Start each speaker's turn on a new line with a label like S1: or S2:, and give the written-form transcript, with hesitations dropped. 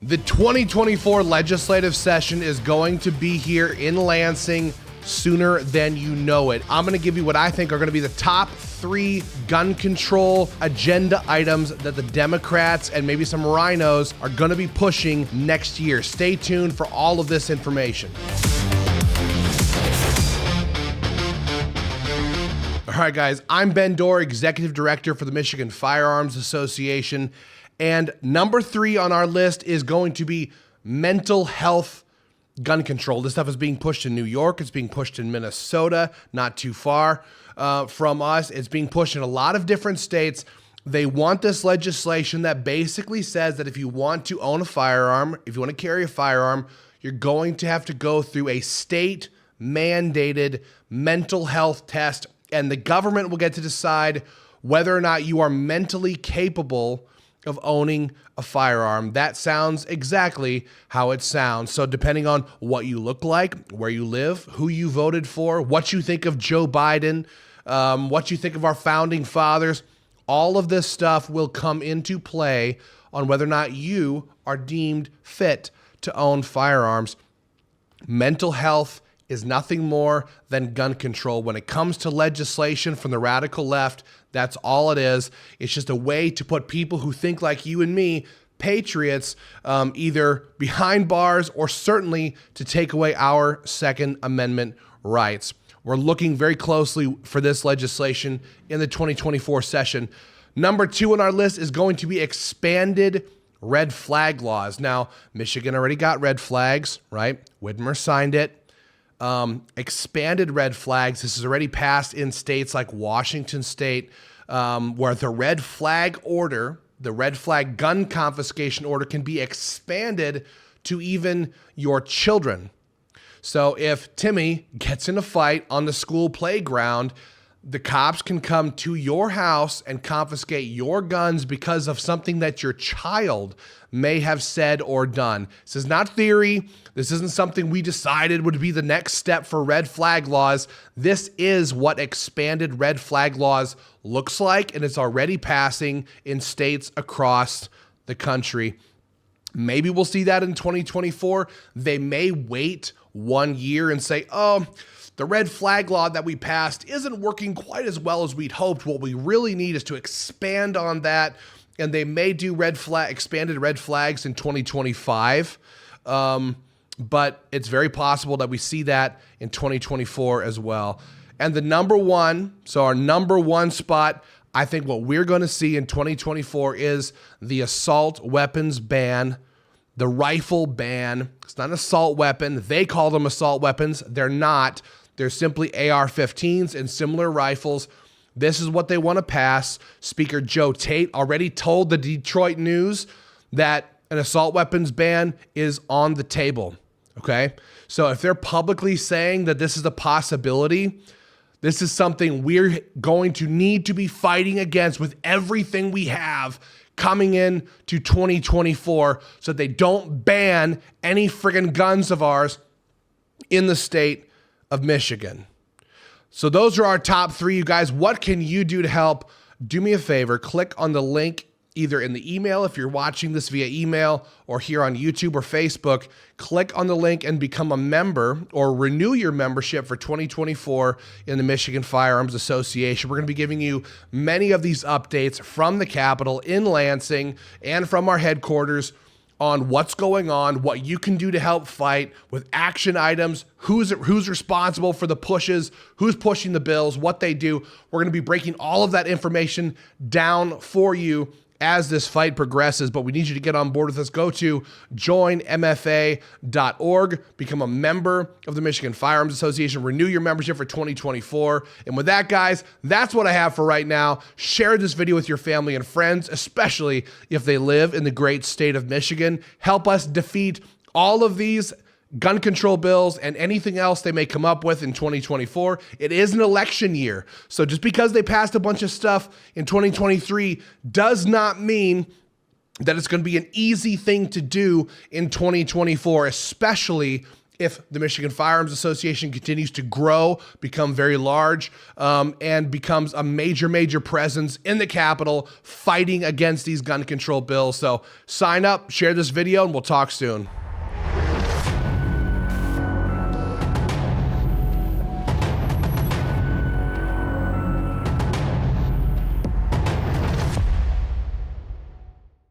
S1: The 2024 legislative session is going to be here in Lansing sooner than you know it. I'm going to give you what I think are going to be the top 3 gun control agenda items that the Democrats and maybe some rhinos are going to be pushing next year. Stay tuned for all of this information. All right, guys, I'm Ben Dorr, Executive Director for the Michigan Firearms Association. And number 3 on our list is going to be mental health gun control. This stuff is being pushed in New York. It's being pushed in Minnesota, not too far from us. It's being pushed in a lot of different states. They want this legislation that basically says that if you want to own a firearm, if you want to carry a firearm, you're going to have to go through a state-mandated mental health test, and the government will get to decide whether or not you are mentally capable of owning a firearm. That sounds exactly how it sounds. So depending on what you look like, where you live, who you voted for, what you think of Joe Biden, what you think of our founding fathers, all of this stuff will come into play on whether or not you are deemed fit to own firearms. Mental health is nothing more than gun control. When it comes to legislation from the radical left, that's all it is. It's just a way to put people who think like you and me, patriots, either behind bars or certainly to take away our Second Amendment rights. We're looking very closely for this legislation in the 2024 session. Number 2 on our list is going to be expanded red flag laws. Now, Michigan already got red flags, right? Whitmer signed it. Expanded red flags. This is already passed in states like Washington State, where the red flag order, the red flag gun confiscation order, can be expanded to even your children. So if Timmy gets in a fight on the school playground, the cops can come to your house and confiscate your guns because of something that your child may have said or done. This is not theory. This isn't something we decided would be the next step for red flag laws. This is what expanded red flag laws looks like, and it's already passing in states across the country. Maybe we'll see that in 2024. They may wait 1 year and say, oh, the red flag law that we passed isn't working quite as well as we'd hoped. What we really need is to expand on that, and they may do expanded red flags in 2025. But it's very possible that we see that in 2024 as well. And the number 1, so our number 1 spot, I think what we're going to see in 2024 is the assault weapons ban, the rifle ban. It's not an assault weapon. They call them assault weapons. They're not. They're simply AR-15s and similar rifles. This is what they want to pass. Speaker Joe Tate already told the Detroit News that an assault weapons ban is on the table. Okay? So if they're publicly saying that this is a possibility, this is something we're going to need to be fighting against with everything we have coming in to 2024 so that they don't ban any friggin' guns of ours in the state of Michigan. So those are our top 3, you guys. What can you do to help? Do me a favor, click on the link either in the email if you're watching this via email or here on YouTube or Facebook. Click on the link and become a member or renew your membership for 2024 in the Michigan Firearms Association. We're going to be giving you many of these updates from the Capitol in Lansing and from our headquarters on what's going on, what you can do to help fight with action items, who's responsible for the pushes, who's pushing the bills, what they do. We're going to be breaking all of that information down for you as this fight progresses, but we need you to get on board with us. Go to joinmfa.org, become a member of the Michigan Firearms Association, renew your membership for 2024. And with that, guys, that's what I have for right now. Share this video with your family and friends, especially if they live in the great state of Michigan. Help us defeat all of these gun control bills and anything else they may come up with in 2024. It is an election year. So just because they passed a bunch of stuff in 2023 does not mean that it's going to be an easy thing to do in 2024, especially if the Michigan Firearms Association continues to grow, become very large, and becomes a major presence in the Capitol fighting against these gun control bills. So sign up, share this video, and we'll talk soon.